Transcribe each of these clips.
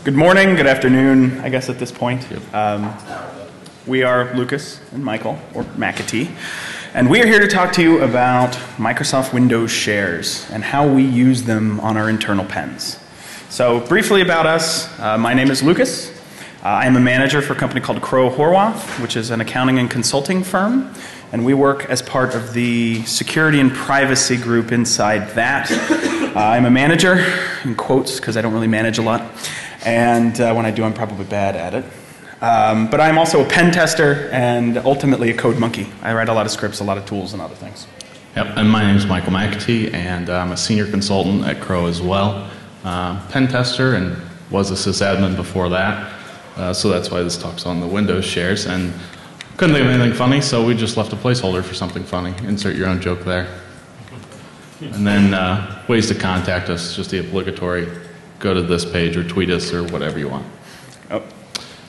Good morning, good afternoon, I guess at this point. We are Lucas and Michael, or McAtee, and we are here to talk to you about Microsoft Windows shares and how we use them on our internal pens. So briefly about us, my name is Lucas. I am a manager for a company called Crowe Horwath, which is an accounting and consulting firm, and we work as part of the security and privacy group inside that. I'm a manager, in quotes, because I don't really manage a lot. And when I do, I'm probably bad at it. But I'm also a pen tester and ultimately a code monkey. I write a lot of scripts, a lot of tools, and other things. Yep, and my name is Michael McAtee, and I'm a senior consultant at Crowe as well. Pen tester, and was a sysadmin before that. So that's why this talk's on the Windows shares. And couldn't think of anything funny, so we just left a placeholder for something funny. Insert your own joke there. And then ways to contact us, just the obligatory. Go to this page or tweet us or whatever you want. Oh.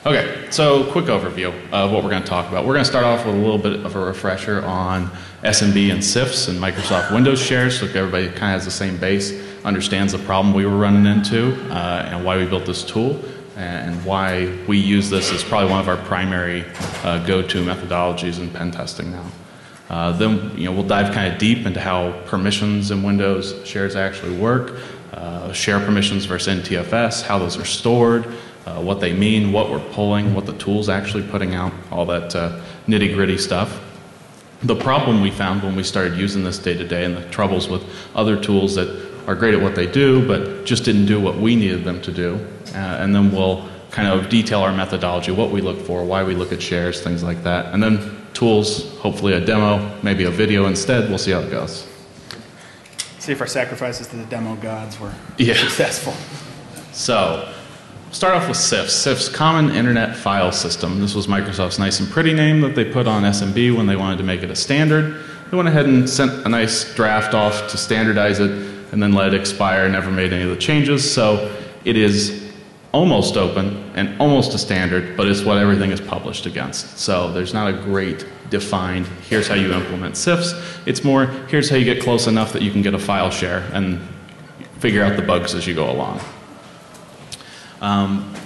Okay, so quick overview of what we're going to talk about. We're going to start off with a little bit of a refresher on SMB and CIFS and Microsoft Windows shares, so everybody kind of has the same base, understands the problem we were running into, and why we built this tool, and why we use this as probably one of our primary go-to methodologies in pen testing now. Then we'll dive kind of deep into how permissions in Windows shares actually work, share permissions versus NTFS, how those are stored, what they mean, what we're pulling, what the tool's actually putting out, all that nitty-gritty stuff. The problem we found when we started using this day to day, and the troubles with other tools that are great at what they do but just didn't do what we needed them to do. And then we'll kind of detail our methodology, what we look for, why we look at shares, things like that. And then tools, hopefully a demo, maybe a video instead. We'll see how it goes. See if our sacrifices to the demo gods were successful. So, start off with CIFS. CIFS, Common Internet File System. This was Microsoft's nice and pretty name that they put on SMB when they wanted to make it a standard. They went ahead and sent a nice draft off to standardize it and then let it expire, never made any of the changes. So it is almost open and almost a standard, but it's what everything is published against. So there's not a great defined, here's how you implement CIFS. It's more, here's how you get close enough that you can get a file share and figure out the bugs as you go along.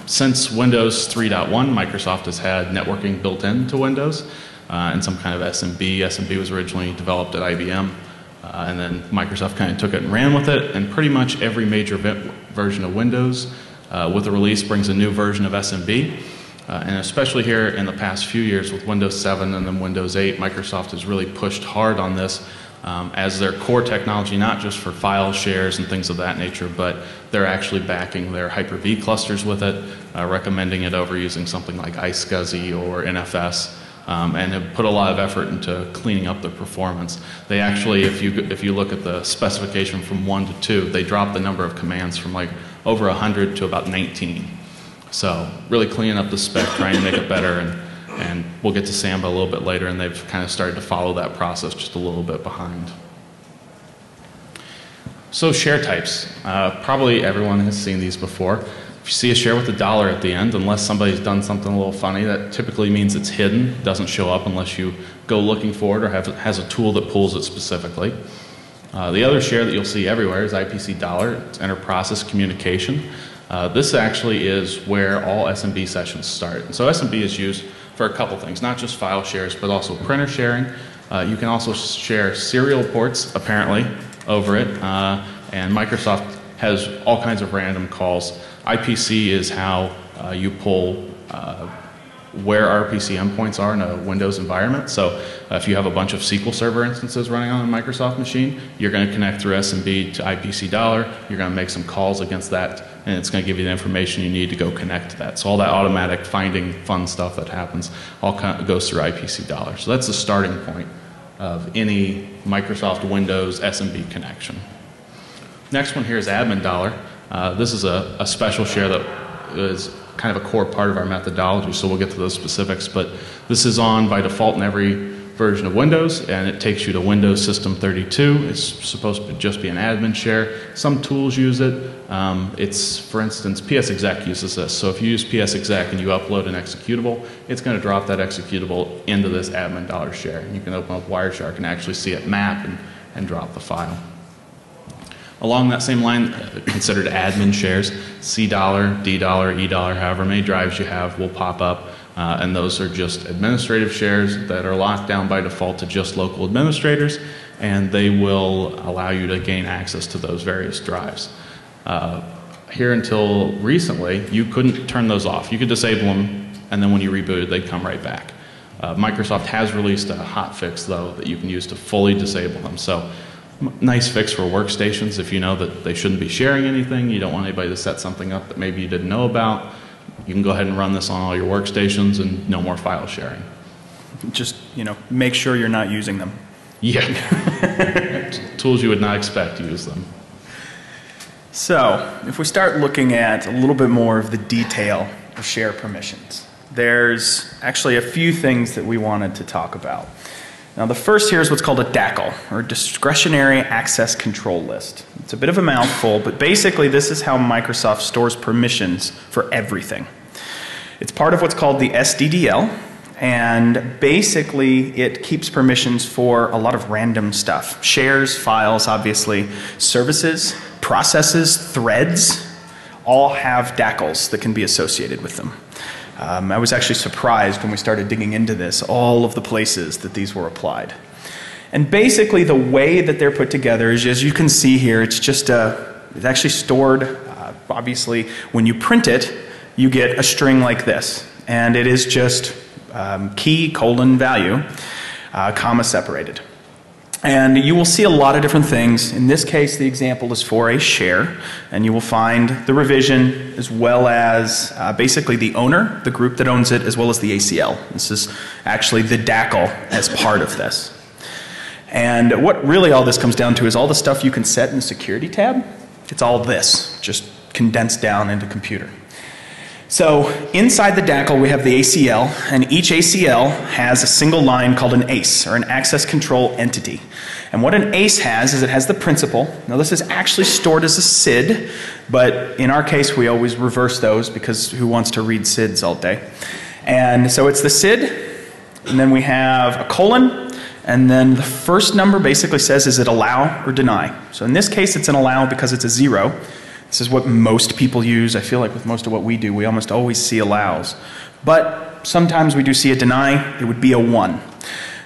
Since Windows 3.1, Microsoft has had networking built into Windows and some kind of SMB. SMB was originally developed at IBM, and then Microsoft kind of took it and ran with it, and pretty much every major version of Windows with the release brings a new version of SMB. And especially here in the past few years with Windows 7 and then Windows 8, Microsoft has really pushed hard on this as their core technology, not just for file shares and things of that nature, but they're actually backing their Hyper-V clusters with it, recommending it over using something like iSCSI or NFS, and have put a lot of effort into cleaning up the performance. They actually, if you look at the specification from 1 to 2, they dropped the number of commands from like over 100 to about 19. So really cleaning up the spec, trying to make it better, and we'll get to Samba a little bit later, and they've kind of started to follow that process just a little bit behind. So share types. Probably everyone has seen these before. If you see a share with $1 at the end, unless somebody's done something a little funny, that typically means it's hidden, doesn't show up unless you go looking for it or has a tool that pulls it specifically. The other share that you'll see everywhere is IPC dollar. It's inter-process communication. This actually is where all SMB sessions start. And so SMB is used for a couple things, not just file shares, but also printer sharing. You can also share serial ports, apparently, over it. And Microsoft has all kinds of random calls. IPC is how you pull where RPC endpoints are in a Windows environment. So if you have a bunch of SQL Server instances running on a Microsoft machine, you're going to connect through SMB to IPC dollar. You're going to make some calls against that, and it's going to give you the information you need to go connect to that. So all that automatic finding fun stuff that happens all goes through IPC dollar. So that's the starting point of any Microsoft Windows SMB connection. Next one here is admin dollar. This is a special share that is kind of a core part of our methodology, so we'll get to those specifics, but this is on by default in every version of Windows, and it takes you to Windows System 32. It's supposed to just be an admin share. Some tools use it. It's, for instance, PSExec uses this. So if you use PSExec and you upload an executable, it's going to drop that executable into this admin dollar share. And you can open up Wireshark and actually see it map and drop the file. Along that same line, considered admin shares, C dollar, D dollar, E dollar, however many drives you have will pop up, and those are just administrative shares that are locked down by default to just local administrators, and they will allow you to gain access to those various drives. Here until recently, you couldn't turn those off. You could disable them, and then when you rebooted, they'd come right back. Microsoft has released a hot fix, though, that you can use to fully disable them. So, nice fix for workstations. If you know that they shouldn't be sharing anything, you don't want anybody to set something up that maybe you didn't know about, you can go ahead and run this on all your workstations and no more file sharing. Just, make sure you're not using them. Yeah. Tools you would not expect to use them. So, if we start looking at a little bit more of the detail of share permissions, there's actually a few things that we wanted to talk about. Now, the first here is what's called a DACL, or Discretionary Access Control List. It's a bit of a mouthful, but basically this is how Microsoft stores permissions for everything. It's part of what's called the SDDL, and basically it keeps permissions for a lot of random stuff. Shares, files, obviously, services, processes, threads, all have DACLs that can be associated with them. I was actually surprised when we started digging into this, all of the places that these were applied. And basically the way that they're put together is, as you can see here, it's just it's actually stored, obviously, when you print it, you get a string like this. And it is just key, colon, value, comma separated. And you will see a lot of different things. In this case, the example is for a share, and you will find the revision as well as basically the owner, the group that owns it, as well as the ACL. This is actually the DACL as part of this. And what really all this comes down to is all the stuff you can set in the security tab. It's all this, just condensed down into computer. So inside the DACL we have the ACL, and each ACL has a single line called an ACE, or an Access Control Entity. And what an ACE has is it has the principal. Now this is actually stored as a SID, but in our case we always reverse those because who wants to read SIDs all day? And so it's the SID, and then we have a colon, and then the first number basically says is it allow or deny. So in this case it's an allow because it's a 0. This is what most people use. I feel like with most of what we do, we almost always see allows. But sometimes we do see a deny. It would be a 1.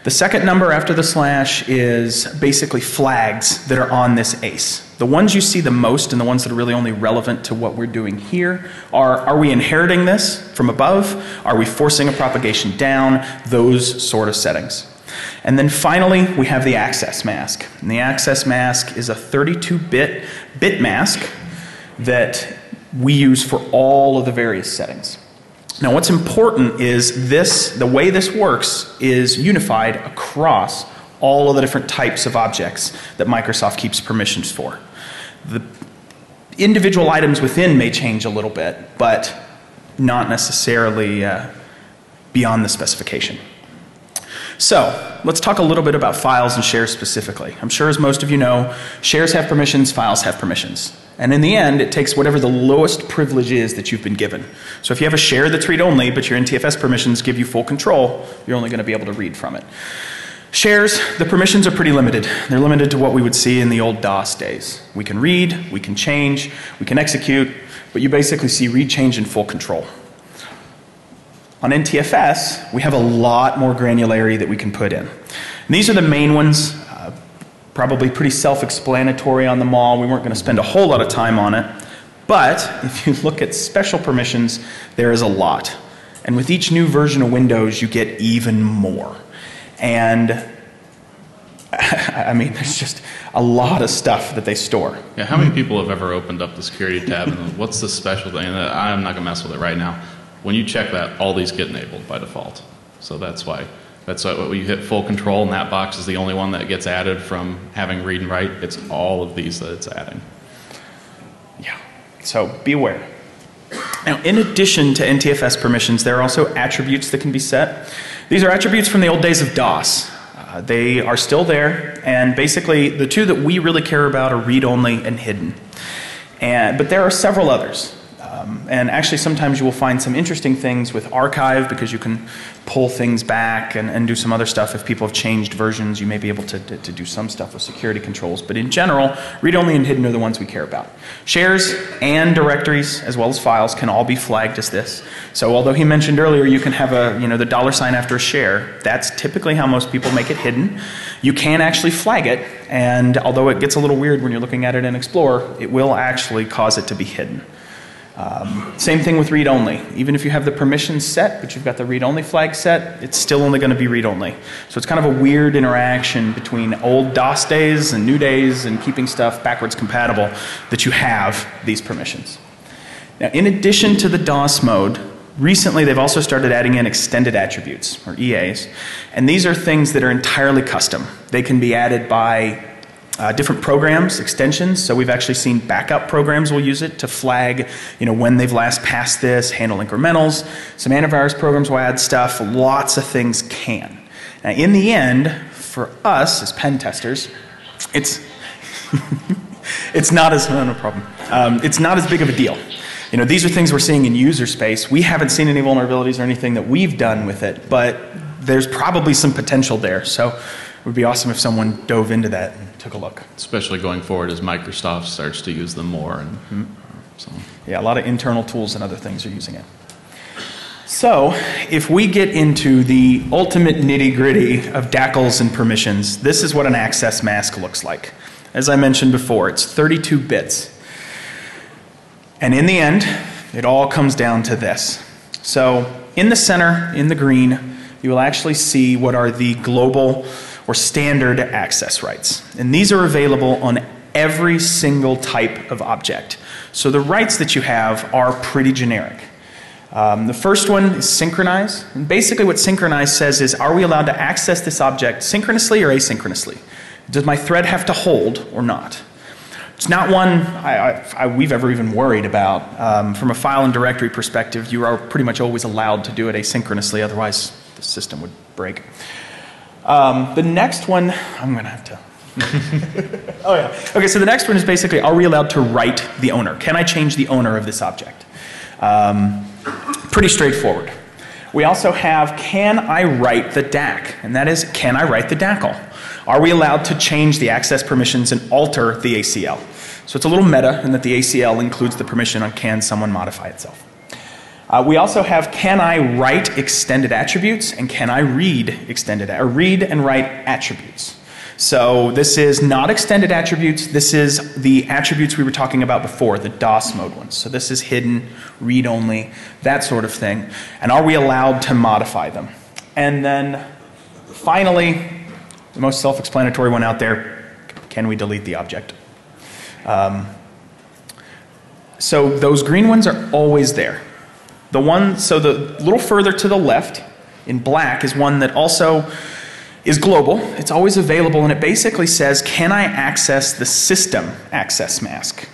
The second number after the slash is basically flags that are on this ACE. The ones you see the most and the ones that are really only relevant to what we're doing here are we inheriting this from above? Are we forcing a propagation down? Those sort of settings. And then finally, we have the access mask. And the access mask is a 32-bit mask that we use for all of the various settings. Now what's important is the way this works is unified across all of the different types of objects that Microsoft keeps permissions for. The individual items within may change a little bit, but not necessarily beyond the specification. So, let's talk a little bit about files and shares specifically. I'm sure as most of you know, shares have permissions, files have permissions. And in the end, it takes whatever the lowest privilege is that you've been given. So if you have a share that's read-only, but your NTFS permissions give you full control, you're only going to be able to read from it. Shares, the permissions are pretty limited. They're limited to what we would see in the old DOS days. We can read, we can change, we can execute, but you basically see read, change, and full control. On NTFS, we have a lot more granularity that we can put in. And these are the main ones, probably pretty self-explanatory on them all. We weren't going to spend a whole lot of time on it. But if you look at special permissions, there is a lot. And with each new version of Windows, you get even more. And I mean, there's just a lot of stuff that they store. Yeah, how many people have ever opened up the security tab and what's the special thing? I'm not going to mess with it right now. When you check that, all these get enabled by default. So that's why when you hit full control and that box is the only one that gets added from having read and write. It's all of these that it's adding. Yeah, so be aware. Now, in addition to NTFS permissions, there are also attributes that can be set. These are attributes from the old days of DOS. They are still there, and basically the two that we really care about are read-only and hidden. But there are several others. And actually, sometimes you will find some interesting things with archive because you can pull things back and do some other stuff. If people have changed versions, you may be able to do some stuff with security controls. But in general, read-only and hidden are the ones we care about. Shares and directories, as well as files, can all be flagged as this. So although he mentioned earlier you can have the $ after a share, that's typically how most people make it hidden. You can actually flag it, and although it gets a little weird when you're looking at it in Explorer, it will actually cause it to be hidden. Same thing with read-only. Even if you have the permissions set, but you've got the read-only flag set, it's still only going to be read-only. So it's kind of a weird interaction between old DOS days and new days and keeping stuff backwards compatible that you have these permissions. Now, in addition to the DOS mode, recently they've also started adding in extended attributes, or EAs, and these are things that are entirely custom. They can be added by different programs, extensions. So we've actually seen backup programs will use it to flag, when they've last passed this, handle incrementals. Some antivirus programs will add stuff. Lots of things can. Now, in the end, for us as pen testers, it's it's not as no problem. It's not as big of a deal. These are things we're seeing in user space. We haven't seen any vulnerabilities or anything that we've done with it, but there's probably some potential there. So it would be awesome if someone dove into that and took a look. Especially going forward as Microsoft starts to use them more. So. Yeah, a lot of internal tools and other things are using it. So if we get into the ultimate nitty-gritty of DACLs and permissions, this is what an access mask looks like. As I mentioned before, it's 32 bits. And in the end, it all comes down to this. So in the center, in the green, you will actually see what are the global or standard access rights. And these are available on every single type of object. So the rights that you have are pretty generic. The first one is synchronize. And basically what synchronize says is, are we allowed to access this object synchronously or asynchronously? Does my thread have to hold or not? It's not one we've ever even worried about. From a file and directory perspective, you are pretty much always allowed to do it asynchronously, otherwise the system would break. The next one, I'm going to have to... oh yeah. Okay, so the next one is basically, are we allowed to write the owner? Can I change the owner of this object? Pretty straightforward. We also have, can I write the DAC? And that is, can I write the DACL? Are we allowed to change the access permissions and alter the ACL? So it's a little meta in that the ACL includes the permission on can someone modify itself. We also have, can I write extended attributes, and can I read read and write attributes? So this is not extended attributes. This is the attributes we were talking about before, the DOS mode ones. So this is hidden, read only, that sort of thing. And are we allowed to modify them? And then finally, the most self-explanatory one out there, can we delete the object? So those green ones are always there. So the little further to the left in black is one that also is global. It's always available, and it basically says, can I access the system access mask?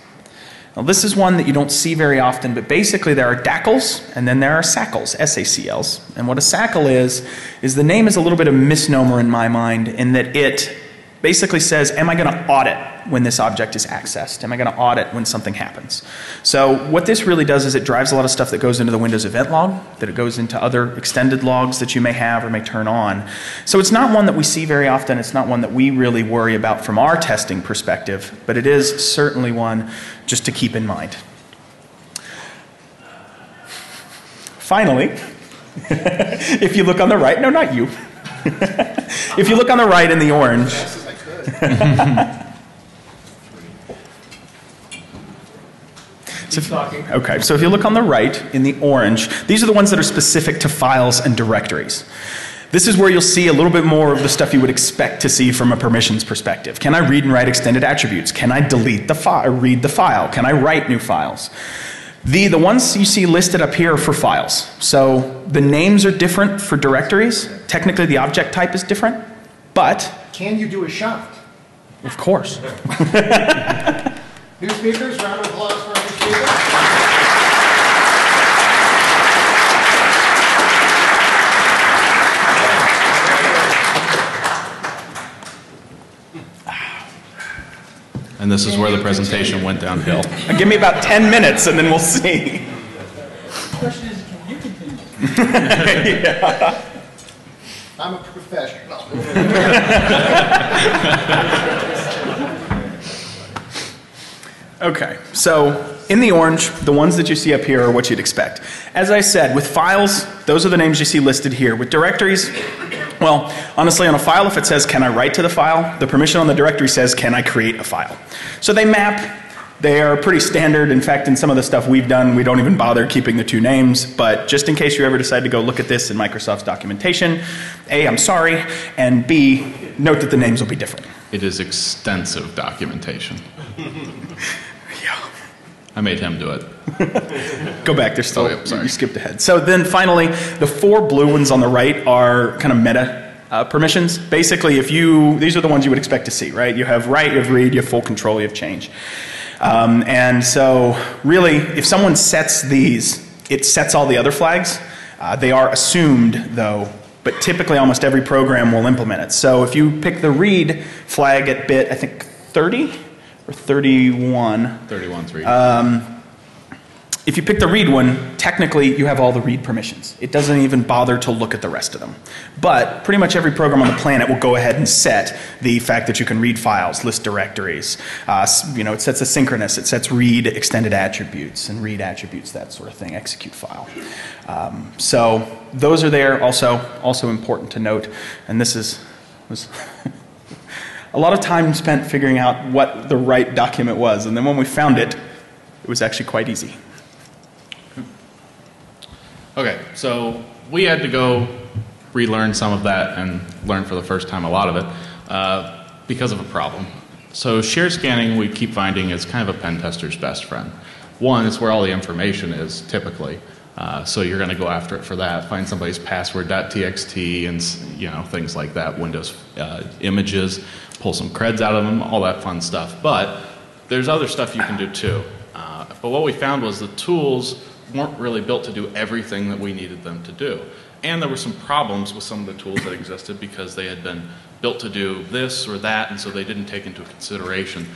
Now this is one that you don't see very often, but basically there are DACLs and then there are SACLs, S-A-C-Ls. And what a SACL is the name is a little bit of a misnomer in my mind in that it basically says, am I going to audit when this object is accessed? Am I going to audit when something happens? So what this really does is it drives a lot of stuff that goes into the Windows event log, that it goes into other extended logs that you may have or may turn on. So it's not one that we see very often. It's not one that we really worry about from our testing perspective, but it is certainly one just to keep in mind. Finally, if you look on the right, no, not you. If you look on the right in the orange, okay, so if you look on the right in the orange, these are the ones that are specific to files and directories. This is where you'll see a little bit more of the stuff you would expect to see from a permissions perspective. Can I read and write extended attributes? Can I delete the file, read the file? Can I write new files? The ones you see listed up here are for files. So the names are different for directories. Technically the object type is different, but... Can you do a shunt? Of course. New speakers, round of applause for our new speakers. And this is where the presentation went downhill. Give me about 10 minutes and then we'll see. question is, can you continue? Yeah. I'm a professional. Okay, so in the orange, the ones that you see up here are what you'd expect. As I said, with files, those are the names you see listed here. With directories, well, honestly, on a file, if it says, can I write to the file, the permission on the directory says, can I create a file? So they map. They are pretty standard. In fact, in some of the stuff we've done, we don't even bother keeping the two names. But just in case you ever decide to go look at this in Microsoft's documentation, A, I'm sorry, and B, note that the names will be different. It is extensive documentation. Yeah. I made him do it. Go back, there's still, Oh, yeah, sorry. you skipped ahead. So then finally, the four blue ones on the right are kind of meta permissions. Basically, these are the ones you would expect to see, right? You have write, you have read, you have full control, you have change. And so really, if someone sets these, it sets all the other flags. They are assumed, though, but typically almost every program will implement it. So if you pick the read flag at bit, I think 30 or 31. 31's read. If you pick the read one, technically you have all the read permissions. It doesn't even bother to look at the rest of them. But pretty much every program on the planet will go ahead and set the fact that you can read files, list directories. It sets asynchronous, it sets read extended attributes and read attributes, that sort of thing, execute file. So those are there, also important to note. And this was a lot of time spent figuring out what the right document was. And then when we found it, it was actually quite easy. Okay, so we had to go relearn some of that and learn for the first time a lot of it because of a problem. So share scanning, we keep finding, is kind of a pen tester's best friend. One, it's where all the information is, typically. So you're going to go after it for that, find somebody's password.txt and things like that, Windows images, pull some creds out of them, all that fun stuff. But there's other stuff you can do too. But what we found was the tools weren't really built to do everything that we needed them to do. And there were some problems with some of the tools that existed because they had been built to do this or that, and so they didn't take into consideration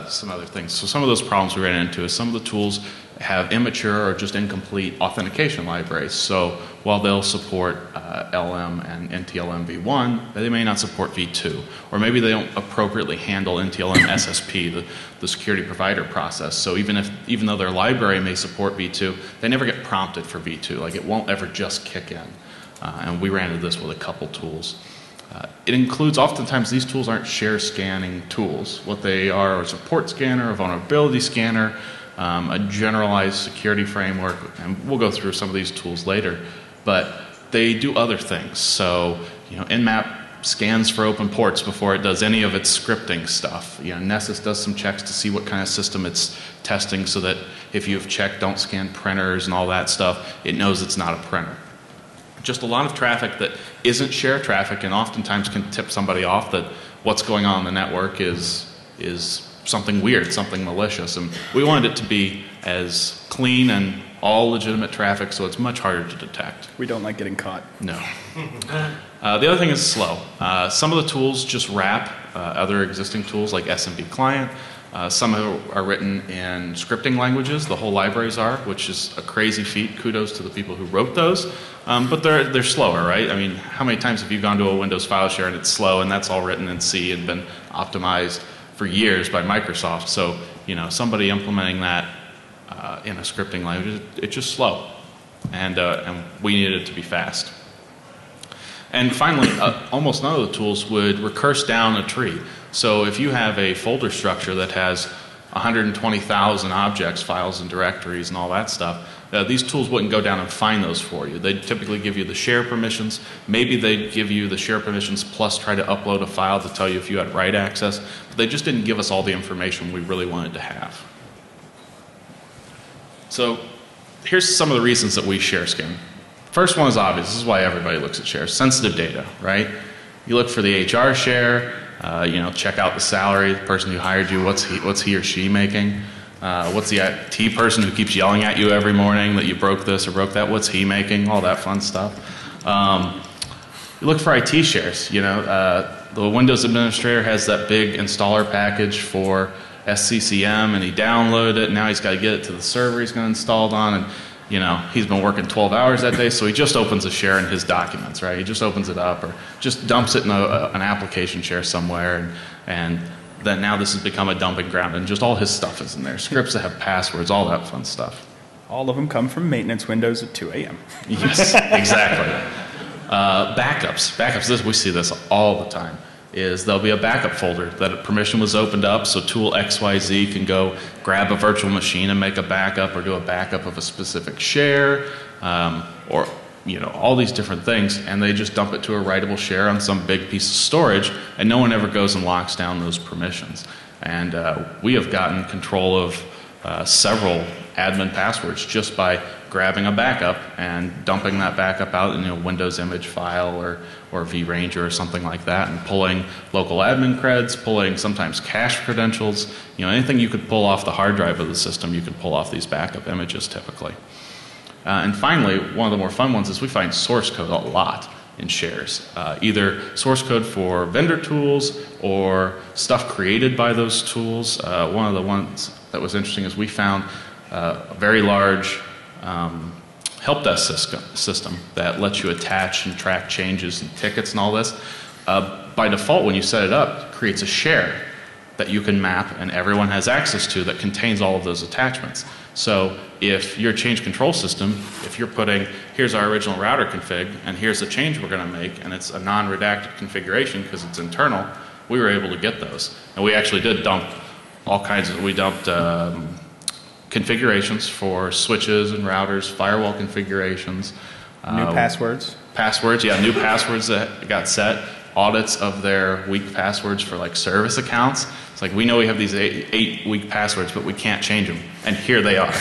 some other things. So some of those problems we ran into is some of the tools have immature or just incomplete authentication libraries. So while they'll support LM and NTLM v1, they may not support v2. Or maybe they don't appropriately handle NTLM SSP, the security provider process. So even though their library may support v2, they never get prompted for v2. Like, it won't ever just kick in. And we ran into this with a couple tools. It includes, oftentimes these tools aren't share scanning tools. What they are a support scanner, a vulnerability scanner, a generalized security framework, and we'll go through some of these tools later, but they do other things. So, Nmap scans for open ports before it does any of its scripting stuff. Nessus does some checks to see what kind of system it's testing so that if you've checked don't scan printers and all that stuff, it knows it's not a printer. Just a lot of traffic that isn't share traffic and oftentimes can tip somebody off that what's going on in the network is something weird, something malicious. And we wanted it to be as clean and all legitimate traffic, so it's much harder to detect. We don't like getting caught. No. The other thing is slow. Some of the tools just wrap other existing tools like SMB client. Some are written in scripting languages. The whole libraries are, which is a crazy feat. Kudos to the people who wrote those. But they're slower, right? I mean, how many times have you gone to a Windows file share and it's slow and that's all written in C and been optimized for years by Microsoft? So, somebody implementing that in a scripting language, it's just slow. And we needed it to be fast. And finally, almost none of the tools would recurse down a tree. So if you have a folder structure that has 120,000 objects, files, and directories and all that stuff, these tools wouldn't go down and find those for you. They'd typically give you the share permissions. Maybe they'd give you the share permissions plus try to upload a file to tell you if you had write access. But they just didn't give us all the information we really wanted to have. So here's some of the reasons that we share scan. First one is obvious. This is why everybody looks at shares. Sensitive data, right? You look for the HR share. Check out the salary, the person who hired you, what's he or she making? What's the IT person who keeps yelling at you every morning that you broke this or broke that, what's he making? All that fun stuff. You look for IT shares. The Windows administrator has that big installer package for SCCM and he downloaded it, and now he's got to get it to the server he's going to install it on, you know, he's been working 12 hours that day, so he just opens a share in his documents, right? He just opens it up or just dumps it in an application share somewhere, and then now this has become a dumping ground, and just all his stuff is in there. Scripts that have passwords, all that fun stuff. All of them come from maintenance windows at 2 a.m. Yes, exactly. Backups, we see this all the time, is there'll be a backup folder that a permission was opened up so tool XYZ can go grab a virtual machine and make a backup or do a backup of a specific share, or you know, all these different things, and they just dump it to a writable share on some big piece of storage, and no one ever goes and locks down those permissions. And we have gotten control of several admin passwords just by grabbing a backup and dumping that backup out in a Windows image file or vRanger or something like that, and pulling local admin creds, pulling sometimes cache credentials, you know, anything you could pull off the hard drive of the system, you could pull off these backup images typically. And finally, one of the more fun ones is we find source code a lot in shares. Either source code for vendor tools or stuff created by those tools. One of the ones that was interesting is we found a very large help desk system that lets you attach and track changes and tickets and all this. By default, when you set it up, it creates a share that you can map and everyone has access to that contains all of those attachments. So if your change control system, if you're putting, here's our original router config and here's the change we're going to make, and it's a non-redacted configuration because it's internal, we were able to get those. And we actually did dump all kinds of, we dumped configurations for switches and routers, firewall configurations. New passwords. Passwords, yeah, new passwords that got set. Audits of their weak passwords for like service accounts. It's like, we know we have these eight weak passwords, but we can't change them. And here they are.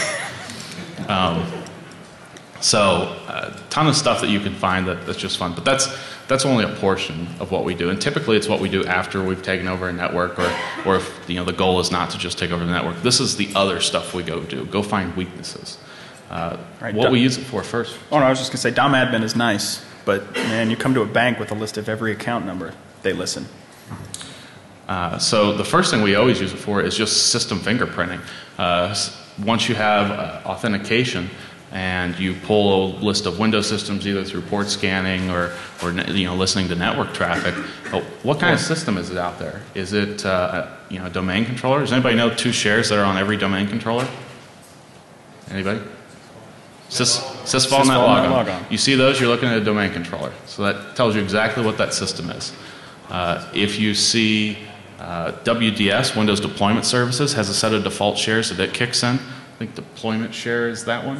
So a ton of stuff that you can find that's just fun. But that's only a portion of what we do. And typically it's what we do after we've taken over a network, or if, you know, the goal is not to just take over the network. This is the other stuff we go do. Go find weaknesses. Right, what we use it for first. Oh, no, I was just going to say, DOM admin is nice, but man, you come to a bank with a list of every account number, they listen. So the first thing we always use it for is just system fingerprinting. Once you have authentication and you pull a list of Windows systems either through port scanning or you know, listening to network traffic, what kind of system is it out there? Is it you know, a domain controller? Does anybody know 2 shares that are on every domain controller? Anybody? Sysvol.net logon. You see those, you're looking at a domain controller. So that tells you exactly what that system is. If you see WDS, Windows Deployment Services, has a set of default shares that it kicks in. I think deployment share is that one.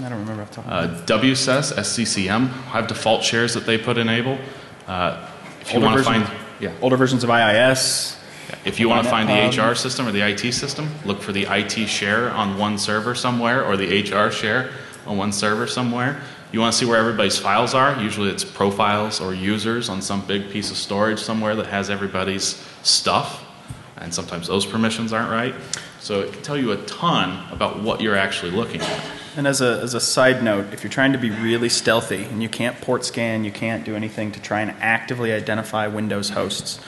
I don't remember off the top of my head. WSES, SCCM have default shares that they put enable. If you want to find, older versions of IIS. if you want to find the HR system or the IT system, look for the IT share on one server somewhere, or the HR share on one server somewhere. You want to see where everybody's files are. Usually it's profiles or users on some big piece of storage somewhere that has everybody's stuff. And sometimes those permissions aren't right. So it can tell you a ton about what you're actually looking at. And as a side note, if you're trying to be really stealthy and you can't port scan, you can't do anything to try and actively identify Windows hosts,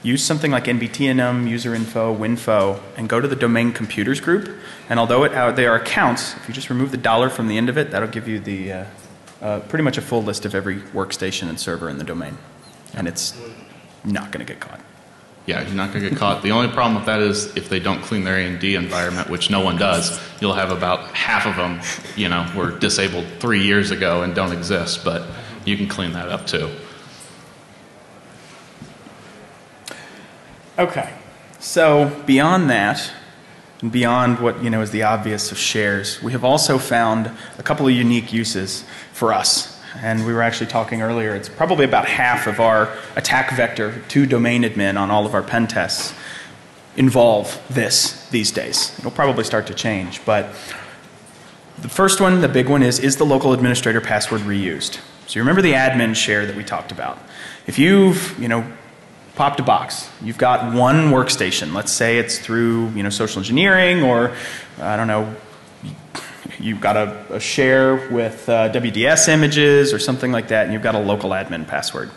use something like NBTNM, UserInfo, WinFo, and go to the domain computers group. And although they are accounts, if you just remove the dollar from the end of it, that'll give you the pretty much a full list of every workstation and server in the domain. And it's not going to get caught. Yeah, you're not going to get caught. The only problem with that is if they don't clean their A&D environment, which no one does, you'll have about half of them, you know, were disabled 3 years ago and don't exist. But you can clean that up too. Okay, so beyond that, and beyond what, you know, is the obvious of shares, we have also found a couple of unique uses for us. And we were actually talking earlier, it's probably about half of our attack vector to domain admin on all of our pen tests involve this these days. It'll probably start to change, but the first one, the big one, is the local administrator password reused? So you remember the admin share that we talked about. If you've, you know, popped a box, you've got one workstation, let's say it's through, you know, social engineering, or I don't know, you've got a share with WDS images or something like that, and you've got a local admin password.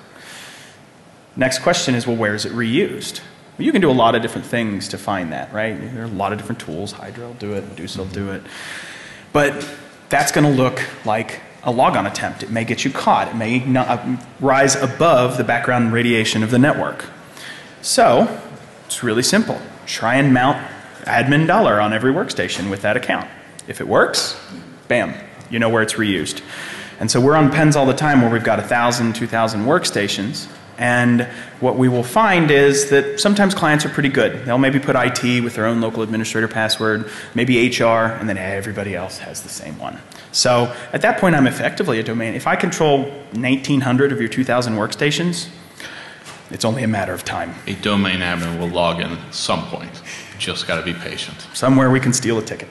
Next question is, well, where is it reused? Well, you can do a lot of different things to find that, right? There are a lot of different tools. Hydra will do it, Medusa will do it. But that's going to look like a logon attempt. It may get you caught. It may not rise above the background radiation of the network. So it's really simple. Try and mount admin dollar on every workstation with that account. If it works, bam, you know where it's reused. And so we're on pens all the time where we've got 1,000, 2,000 workstations. And what we will find is that sometimes clients are pretty good. They'll maybe put IT with their own local administrator password, maybe HR, and then everybody else has the same one. So at that point, I'm effectively a domain. If I control 1,900 of your 2,000 workstations, it's only a matter of time. A domain admin will log in at some point. Just got to be patient. Somewhere we can steal a ticket.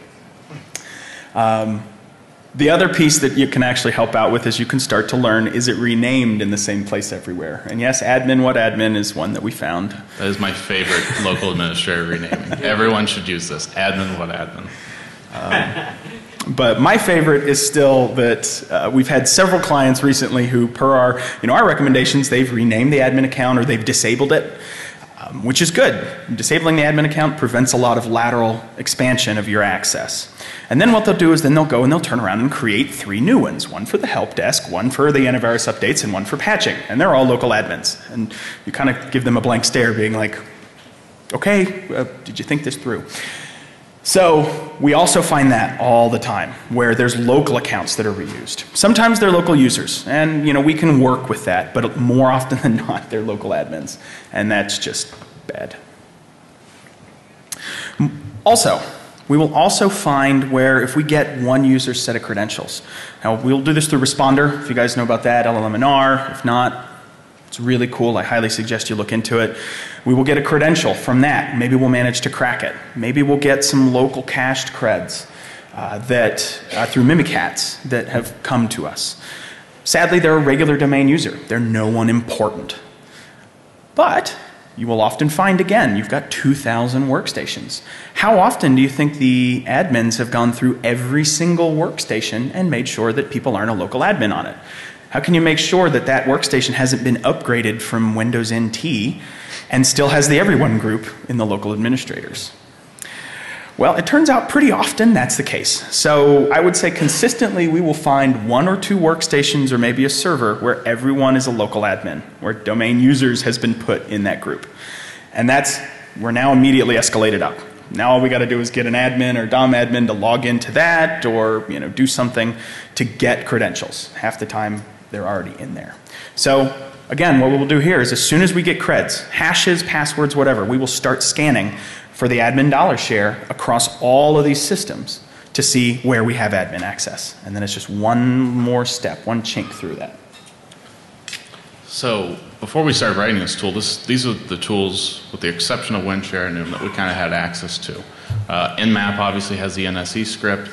The other piece that you can actually help out with is you can start to learn, is it renamed in the same place everywhere? And yes, admin what admin is one that we found. That is my favorite local administrator renaming. Everyone should use this. Admin what admin. But my favorite is still that we've had several clients recently who, per our recommendations, they've renamed the admin account or they've disabled it, which is good. Disabling the admin account prevents a lot of lateral expansion of your access. And then what they'll do is then they'll go and they'll turn around and create 3 new ones. One for the help desk, one for the antivirus updates, and one for patching. And they're all local admins. And you kind of give them a blank stare being like, okay, did you think this through? So we also find that all the time, where there's local accounts that are reused. Sometimes they're local users, and we can work with that, but more often than not, they're local admins, and that's just bad. Also, we will also find where if we get one user's set of credentials. Now, we'll do this through Responder, if you guys know about that, LLM&R. If not, it's really cool. I highly suggest you look into it. We will get a credential from that. Maybe we'll manage to crack it. Maybe we'll get some local cached creds through Mimikatz that have come to us. Sadly, they're a regular domain user. They're no one important. But you will often find, again, you've got 2,000 workstations. How often do you think the admins have gone through every single workstation and made sure that people aren't a local admin on it? How can you make sure that that workstation hasn't been upgraded from Windows NT and still has the everyone group in the local administrators? Well, it turns out pretty often that's the case. So I would say consistently we will find 1 or 2 workstations or maybe a server where everyone is a local admin, where domain users has been put in that group. And we're now immediately escalated up. Now all we got to do is get an admin or DOM admin to log into that or do something to get credentials. Half the time they're already in there. So again, what we'll do here is as soon as we get creds, hashes, passwords, whatever, we will start scanning for the admin dollar share across all of these systems to see where we have admin access. And then it's just one more step, one chink through that. So before we started writing this tool, these are the tools, with the exception of WinShare and Noom, that we kind of had access to. Nmap obviously has the NSE script.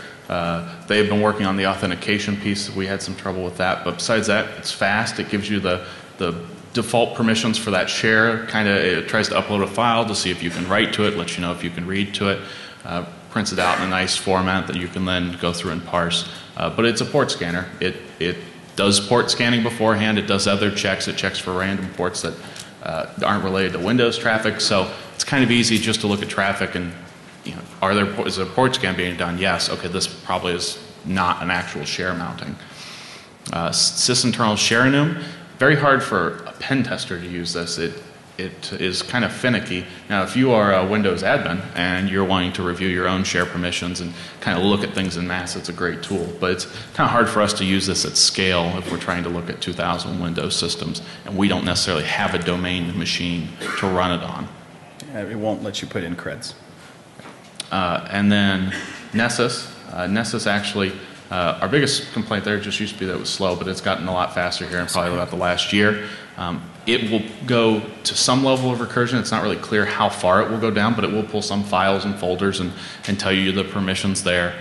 They've been working on the authentication piece. We had some trouble with that, but besides that, it's fast. It gives you the default permissions for that share. It tries to upload a file to see if you can write to it, lets you know if you can read to it, prints it out in a nice format that you can then go through and parse. But it's a port scanner. It does port scanning beforehand. It does other checks. It checks for random ports that aren't related to Windows traffic. So it's kind of easy just to look at traffic and is there a port scan being done? Yes. Okay, this probably is not an actual share mounting. Sysinternal Sharenum, very hard for a pen tester to use this. It is kind of finicky. Now, if you are a Windows admin and you're wanting to review your own share permissions and kind of look at things in mass, it's a great tool. But it's kind of hard for us to use this at scale if we're trying to look at 2,000 Windows systems and we don't necessarily have a domain machine to run it on. Yeah, it won't let you put in creds. And then Nessus. Nessus actually, our biggest complaint there just used to be that it was slow, but it's gotten a lot faster here in probably about the last year. It will go to some level of recursion. It's not really clear how far it will go down, but it will pull some files and folders and tell you the permissions there.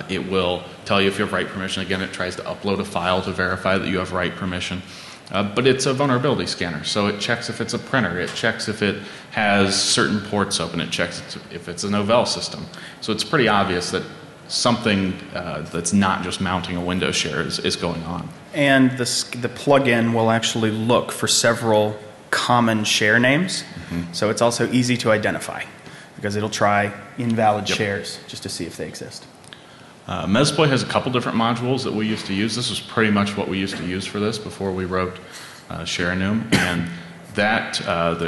It will tell you if you have write permission. Again, it tries to upload a file to verify that you have write permission. But it's a vulnerability scanner, so it checks if it's a printer. It checks if it has certain ports open. It checks if it's a Novell system. So it's pretty obvious that something that's not just mounting a Windows share is going on. And the plugin will actually look for several common share names, so it's also easy to identify because it'll try invalid shares just to see if they exist. Metasploit has a couple different modules that we used to use. This was pretty much what we used to use for this before we wrote share enum, and that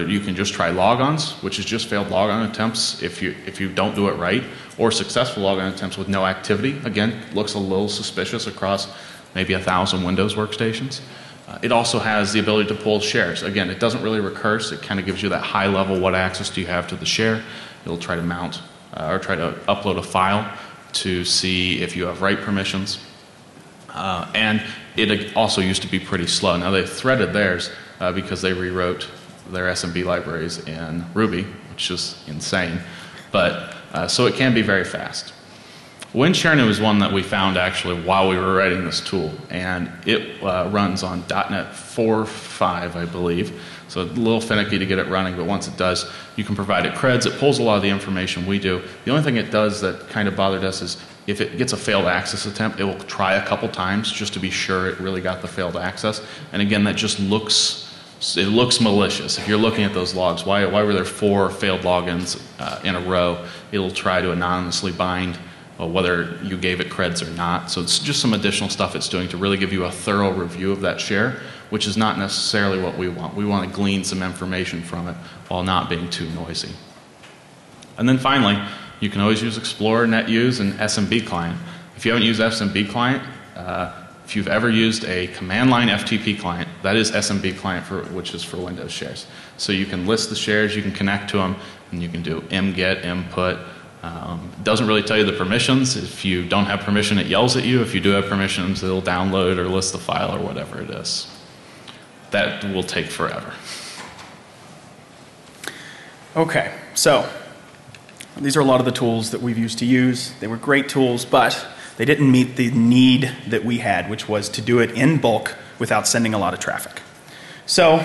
you can just try logons, which is just failed logon attempts if you don't do it right, or successful logon attempts with no activity. Again, looks a little suspicious across maybe 1,000 Windows workstations. It also has the ability to pull shares. Again, it doesn't really recurse. It kind of gives you that high level, what access do you have to the share. It'll try to mount or try to upload a file to see if you have write permissions. And it also used to be pretty slow. Now they've threaded theirs because they rewrote their SMB libraries in Ruby, which is insane. But so it can be very fast. WinShareNew is one that we found actually while we were writing this tool, and it runs on .NET 4.5, I believe. So a little finicky to get it running, but once it does, you can provide it creds. It pulls a lot of the information we do. The only thing it does that kind of bothered us is if it gets a failed access attempt, it will try a couple times just to be sure it really got the failed access. And again, that just looks malicious. If you're looking at those logs, why were there 4 failed logins in a row? It'll try to anonymously bind whether you gave it creds or not. So it's just some additional stuff it's doing to really give you a thorough review of that share, which is not necessarily what we want. We want to glean some information from it while not being too noisy. And then finally, you can always use Explorer, NetUse, and SMB client. If you haven't used SMB client, if you've ever used a command line FTP client, that is SMB client, which is for Windows shares. So you can list the shares, you can connect to them, and you can do mget, input. It doesn't really tell you the permissions. If you don't have permission, it yells at you. If you do have permissions, it'll download or list the file or whatever it is. That will take forever. Okay, so these are a lot of the tools that we've used to use. They were great tools, but they didn't meet the need that we had, which was to do it in bulk without sending a lot of traffic. So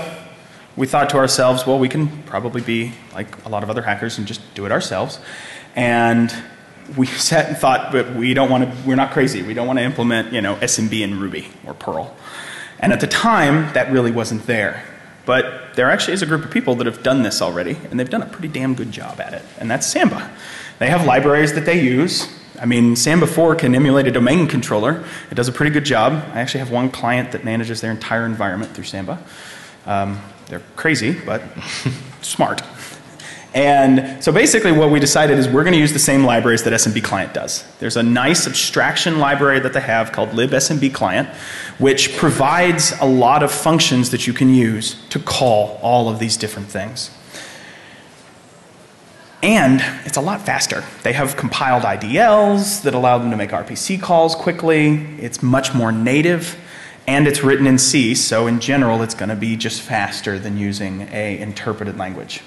we thought to ourselves, well, we can probably be like a lot of other hackers and just do it ourselves. And we sat and thought, but we're not crazy. We don't want to implement, SMB in Ruby or Perl. And at the time, that really wasn't there. But there actually is a group of people that have done this already, and they've done a pretty damn good job at it, and that's Samba. They have libraries that they use. I mean, Samba 4 can emulate a domain controller. It does a pretty good job. I actually have one client that manages their entire environment through Samba. They're crazy, but smart. And so basically what we decided is we're going to use the same libraries that SMB client does. There's a nice abstraction library that they have called libsmb client, which provides a lot of functions that you can use to call all of these different things. And it's a lot faster. They have compiled IDLs that allow them to make RPC calls quickly. It's much more native, and it's written in C, so in general it's going to be just faster than using an interpreted language.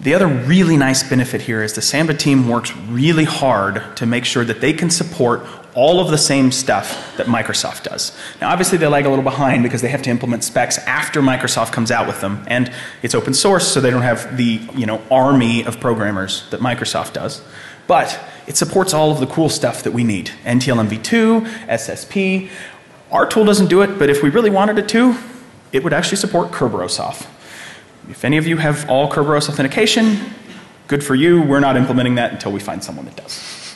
The other really nice benefit here is the Samba team works really hard to make sure that they can support all of the same stuff that Microsoft does. Now obviously they lag a little behind because they have to implement specs after Microsoft comes out with them, and it's open source so they don't have the army of programmers that Microsoft does. But it supports all of the cool stuff that we need. NTLM-v2, SSP. Our tool doesn't do it, but if we really wanted it to, it would actually support Kerberos auth. If any of you have all Kerberos authentication, good for you. We're not implementing that until we find someone that does.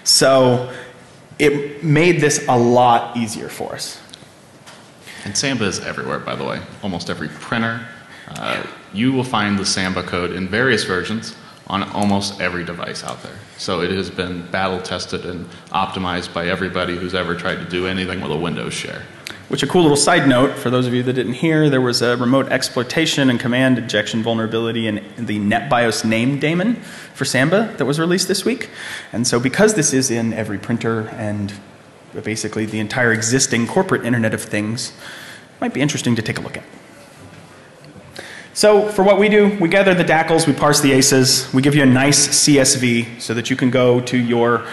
So it made this a lot easier for us. And Samba is everywhere, by the way. Almost every printer. You will find the Samba code in various versions on almost every device out there. So it has been battle tested and optimized by everybody who's ever tried to do anything with a Windows share. Which, a cool little side note, for those of you that didn't hear, there was a remote exploitation and command injection vulnerability in the NetBIOS name daemon for Samba that was released this week. And so because this is in every printer and basically the entire existing corporate Internet of Things, it might be interesting to take a look at. So for what we do, we gather the DACLs, we parse the ACEs, we give you a nice CSV so that you can go to your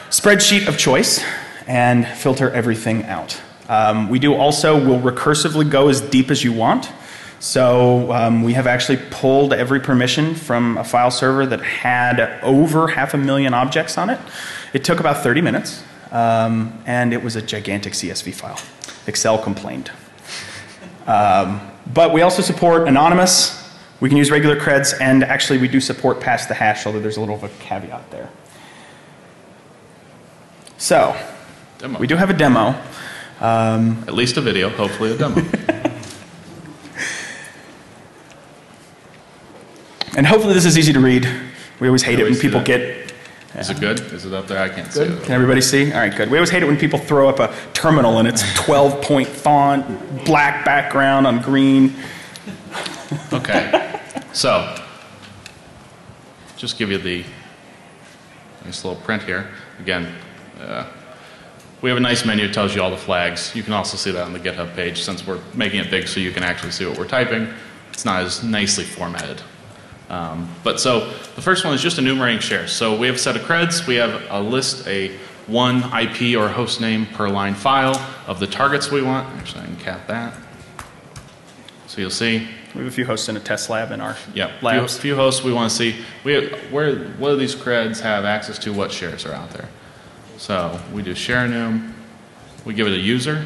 spreadsheet of choice and filter everything out. We'll recursively go as deep as you want. So we have actually pulled every permission from a file server that had over 500,000 objects on it. It took about 30 minutes, and it was a gigantic CSV file. Excel complained. But we also support anonymous. We can use regular creds, and actually we do support pass the hash, although there's a little of a caveat there. So, Demo. we do have a demo. At least a video, hopefully a demo. And hopefully this is easy to read. We always hate it when always see people that. get... Is it good? Is it up there? I can't see Good? it. Can everybody see? All right, good. We always hate it when people throw up a terminal and it's 12-point font, black background on green. Okay. So, just give you the nice little print here. Again, we have a nice menu that tells you all the flags. You can also see that on the GitHub page since we're making it big so you can actually see what we're typing. It's not as nicely formatted. But so the first one is just enumerating shares. So we have a set of creds. We have a list, a one IP or host name per line file of the targets we want. Actually, I can cap that. So you'll see. We have a few hosts in a test lab in our Yep. labs. Few hosts we want to see. What do these creds have access to? What shares are out there? So we do share enum. We give it a user.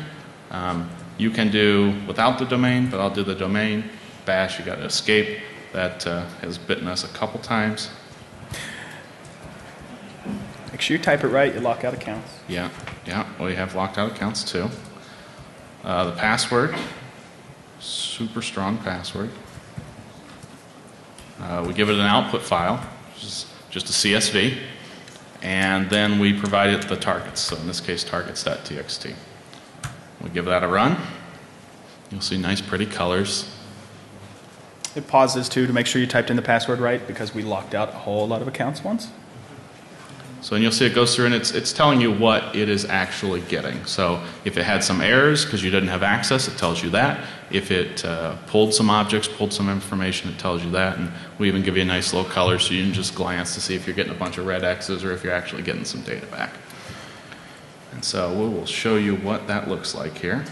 You can do without the domain, but I'll do the domain. Bash, you got to escape. That has bitten us a couple times. Make sure you type it right, you lock out accounts. Yeah. We have locked out accounts too. The password, super strong password. We give it an output file, which is just a CSV, and then we provide it the targets. So in this case, targets.txt. We give that a run. You'll see nice, pretty colors. It pauses too to make sure you typed in the password right because we locked out a whole lot of accounts once. So and you'll see it goes through and it's telling you what it is actually getting. So if it had some errors because you didn't have access, it tells you that. If it pulled some objects, pulled some information, it tells you that. And we even give you a nice little color so you can just glance to see if you're getting a bunch of red X's or if you're actually getting some data back. And so we will show you what that looks like here.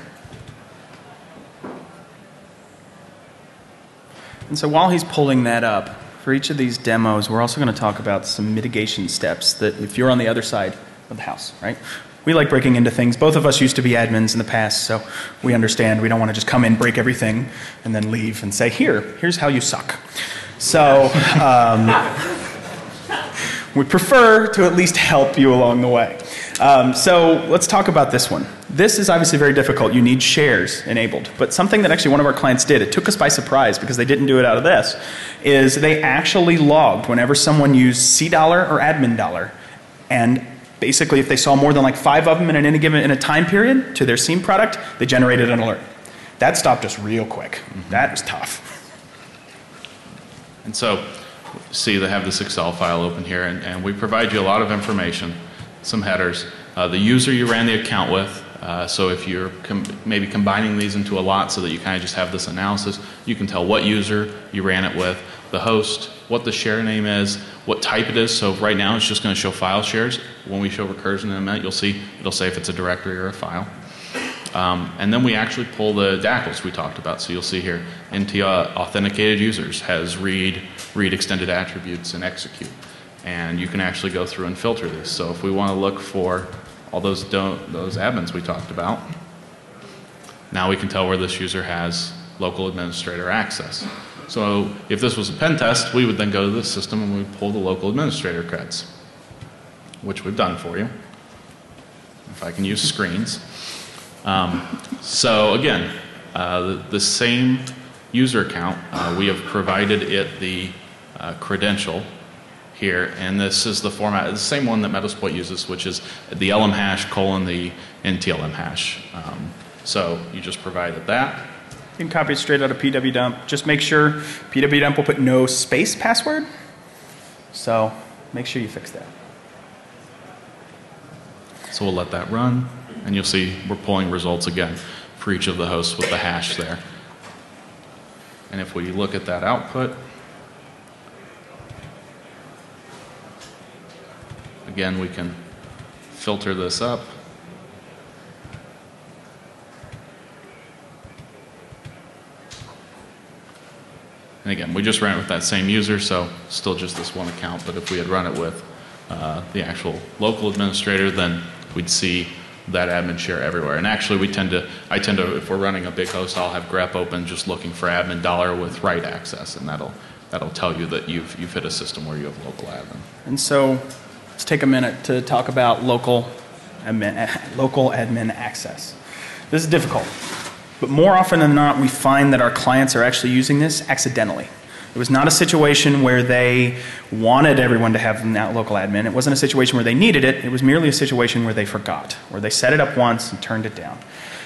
And so while he's pulling that up, for each of these demos, we're also going to talk about some mitigation steps that if you're on the other side of the house, right? We like breaking into things. Both of us used to be admins in the past, so we understand. We don't want to just come in, break everything, and then leave and say, here's how you suck. So we prefer to at least help you along the way. So let's talk about this one. This is obviously very difficult. You need shares enabled. But something that actually one of our clients did, it took us by surprise because they didn't do it out of this, is they actually logged whenever someone used $C or admin dollar. And basically if they saw more than like 5 of them in a time period to their SIEM product, they generated an alert. That stopped us real quick. That was tough. And so see they have this Excel file open here and we provide you a lot of information, some headers. The user you ran the account with, so if you're maybe combining these into a lot so that you kind of just have this analysis, you can tell what user you ran it with, the host, what the share name is, what type it is. So right now it's just going to show file shares. When we show recursion in a minute, you'll see it'll say if it's a directory or a file. And then we actually pull the DACLs we talked about. So you'll see here, NT authenticated users has read extended attributes, and execute. And you can actually go through and filter this. So if we want to look for all those admins we talked about, now we can tell where this user has local administrator access. So if this was a pen test, we would then go to this system and we would pull the local administrator creds, which we've done for you. If I can use screens. So again, the same user account, we have provided it the credential here, and this is the format, the same one that Metasploit uses, which is the LM hash colon the NTLM hash. So you just provided that. You can copy it straight out of pwdump. Just make sure pwdump will put no space password. So make sure you fix that. So we'll let that run, and you'll see we're pulling results again for each of the hosts with the hash there. And if we look at that output, again, we can filter this up. And again, we just ran it with that same user, so still just this one account. But if we had run it with the actual local administrator, then we'd see that admin share everywhere. And actually, I tend to, if we're running a big host, I'll have grep open just looking for admin dollar with write access, and that'll tell you that you've hit a system where you have local admin. And so let's take a minute to talk about local local admin access. This is difficult, but more often than not, we find that our clients are actually using this accidentally. It was not a situation where they wanted everyone to have local admin. It wasn't a situation where they needed it. It was merely a situation where they forgot, where they set it up once and turned it down.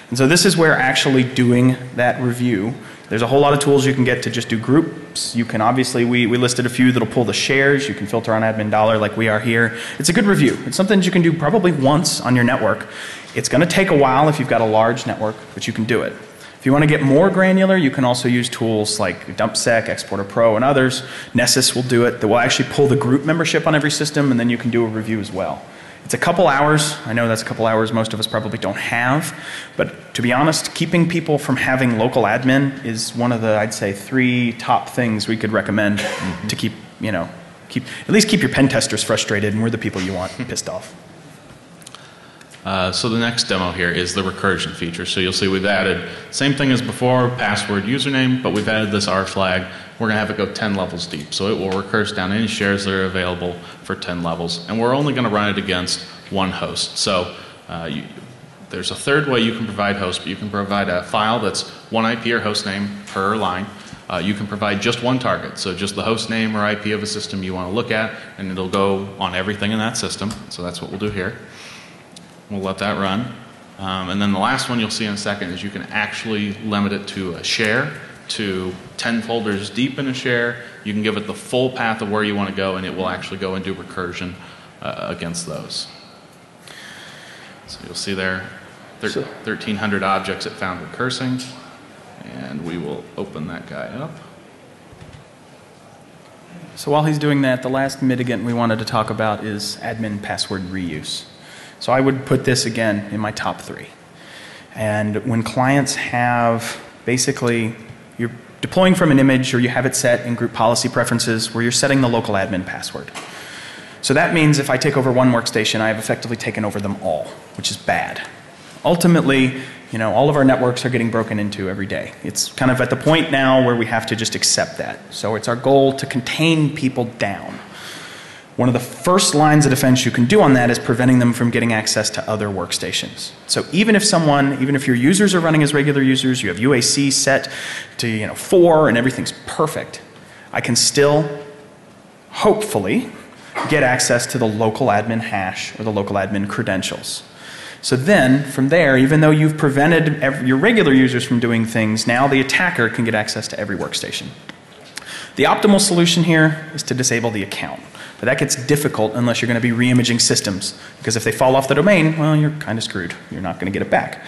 And so this is where actually doing that review, there's a whole lot of tools you can get to just do groups. You can obviously, we listed a few that'll pull the shares. You can filter on admin dollar like we are here. It's a good review. It's something that you can do probably once on your network. It's going to take a while if you've got a large network, but you can do it. If you want to get more granular, you can also use tools like DumpSec, Exporter Pro, and others. Nessus will do it. That will actually pull the group membership on every system, and then you can do a review as well. It's a couple hours. I know that's a couple hours most of us probably don't have, but to be honest, keeping people from having local admin is one of the, I'd say, 3 top things we could recommend to keep, at least keep your pen testers frustrated, and we're the people you want pissed off. So the next demo here is the recursion feature. So you'll see we've added, same thing as before, password, username, but we've added this R flag. We're going to have it go 10 levels deep. So it will recurse down any shares that are available for 10 levels. And we're only going to run it against one host. So there's a third way you can provide hosts, but you can provide a file that's one IP or host name per line. You can provide just one target, so just the host name or IP of a system you want to look at, and it'll go on everything in that system. So that's what we'll do here. We'll let that run. And then the last one you'll see in a second is you can actually limit it to a share, to 10 folders deep in a share. You can give it the full path of where you want to go, and it will actually go and do recursion against those. So you'll see there 1,300 objects it found recursing. And we will open that guy up. So while he's doing that, the last mitigant we wanted to talk about is admin password reuse. So I would put this again in my top 3. And when clients have basically, you're deploying from an image or you have it set in group policy preferences where you're setting the local admin password. So that means if I take over one workstation, I have effectively taken over them all, which is bad. Ultimately, all of our networks are getting broken into every day. It's kind of at the point now where we have to just accept that. So it's our goal to contain people down. One of the first lines of defense you can do on that is preventing them from getting access to other workstations. So even if your users are running as regular users, you have UAC set to 4 and everything's perfect, I can still, hopefully, get access to the local admin hash or the local admin credentials. So then, from there, even though you've prevented your regular users from doing things, now the attacker can get access to every workstation. The optimal solution here is to disable the account. But that gets difficult unless you're going to be re-imaging systems. Because if they fall off the domain, well, you're kind of screwed. You're not going to get it back.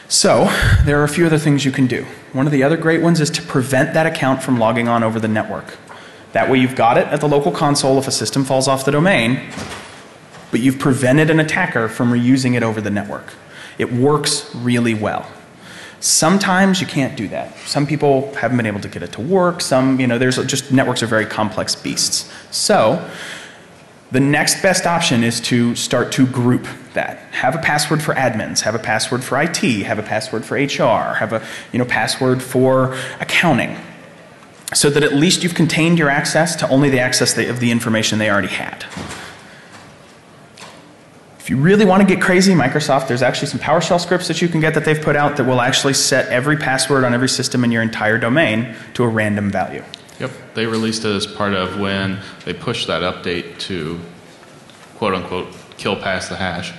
So there are a few other things you can do. One of the other great ones is to prevent that account from logging on over the network. That way you've got it at the local console if a system falls off the domain, but you've prevented an attacker from reusing it over the network. It works really well. Sometimes you can't do that. Some people haven't been able to get it to work. Some, networks are very complex beasts. So the next best option is to start to group that. Have a password for admins, have a password for IT, have a password for HR, have a password for accounting, so that at least you've contained your access to only the access of the information they already had. If you really want to get crazy, Microsoft, there's actually some PowerShell scripts that you can get that they've put out that will actually set every password on every system in your entire domain to a random value. Yep, they released it as part of when they pushed that update to quote-unquote kill past the hash.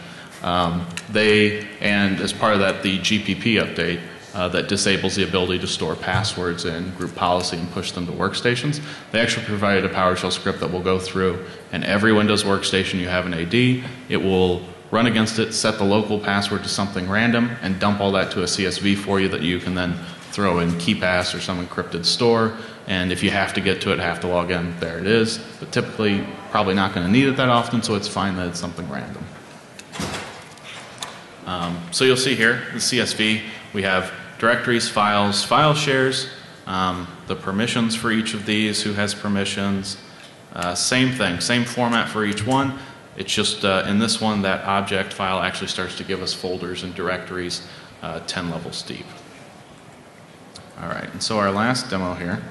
And as part of that, the GPP update that disables the ability to store passwords in group policy and push them to workstations, they actually provided a PowerShell script that will go through, and every Windows workstation you have an AD, it will run against it, set the local password to something random, and dump all that to a CSV for you that you can then throw in KeePass or some encrypted store, and if you have to get to it, have to log in, there it is. But typically, probably not going to need it that often, so it's fine that it's something random. So you'll see here, the CSV, we have directories, files, file shares, the permissions for each of these, who has permissions, same thing, same format for each one. It's just in this one, that object file actually starts to give us folders and directories 10 levels deep. All right, and so our last demo here,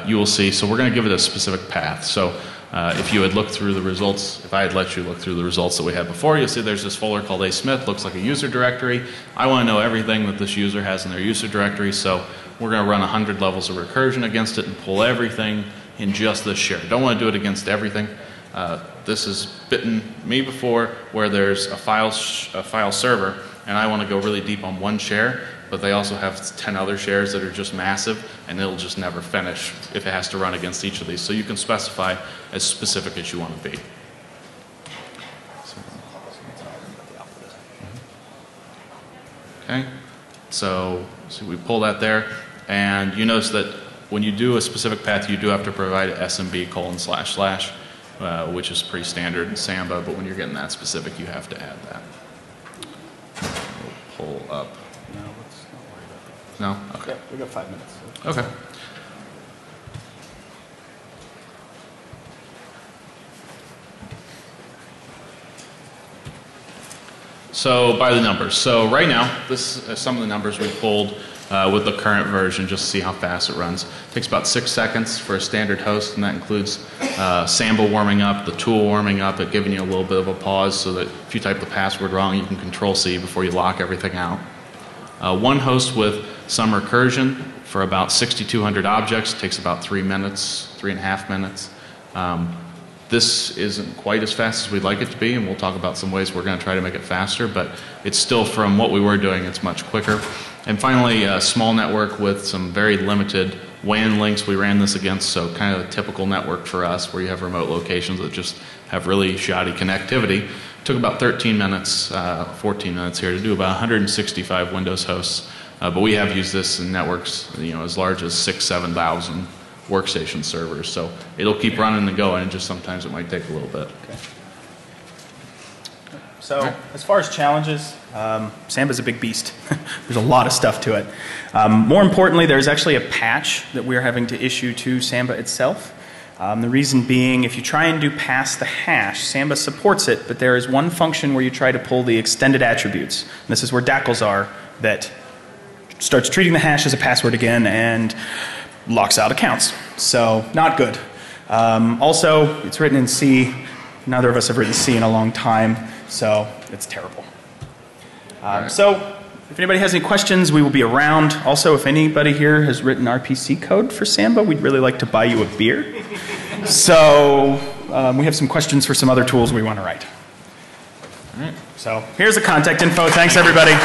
you will see, so we're going to give it a specific path. So If you had looked through the results, if I had let you look through the results that we had before, you'll see there's this folder called A Smith, looks like a user directory. I want to know everything that this user has in their user directory, so we're going to run 100 levels of recursion against it and pull everything in just this share. Don't want to do it against everything. This has bitten me before where there's a file server, and I want to go really deep on one share, but they also have 10 other shares that are just massive, and it'll just never finish if it has to run against each of these. So you can specify as specific as you want to be. Okay, so we pull that there, and you notice that when you do a specific path, you do have to provide SMB://, which is pretty standard in Samba, but when you're getting that specific, you have to add that. We'll pull up. No, let's not worry about that. No? Okay. Yeah, we got 5 minutes. Okay. So by the numbers. So right now, this is some of the numbers we pulled with the current version just to see how fast it runs. It takes about 6 seconds for a standard host, and that includes Samba warming up, the tool warming up, it giving you a little bit of a pause so that if you type the password wrong, you can Control-C before you lock everything out. One host with some recursion for about 6,200 objects takes about 3 minutes, 3.5 minutes. This isn't quite as fast as we'd like it to be, and we'll talk about some ways we're going to try to make it faster, but it's still, from what we were doing, it's much quicker. And finally, a small network with some very limited WAN links we ran this against, so kind of a typical network for us where you have remote locations that just have really shoddy connectivity. Took about 13 minutes, 14 minutes here to do about 165 Windows hosts, but we have used this in networks as large as 6,000, 7,000 workstation servers, so it'll keep running and going, and just sometimes it might take a little bit. Okay. So as far as challenges, Samba's a big beast. There's a lot of stuff to it. More importantly, there's actually a patch that we're having to issue to Samba itself. The reason being, if you try and do pass the hash, Samba supports it, but there is one function where you try to pull the extended attributes. And this is where DACLs are, that starts treating the hash as a password again and locks out accounts. So not good. Also, it's written in C. Neither of us have written C in a long time, so it's terrible. So if anybody has any questions, we will be around. Also, if anybody here has written RPC code for Samba, we'd really like to buy you a beer. So we have some questions for some other tools we want to write. All right. So here's the contact info. Thanks, everybody.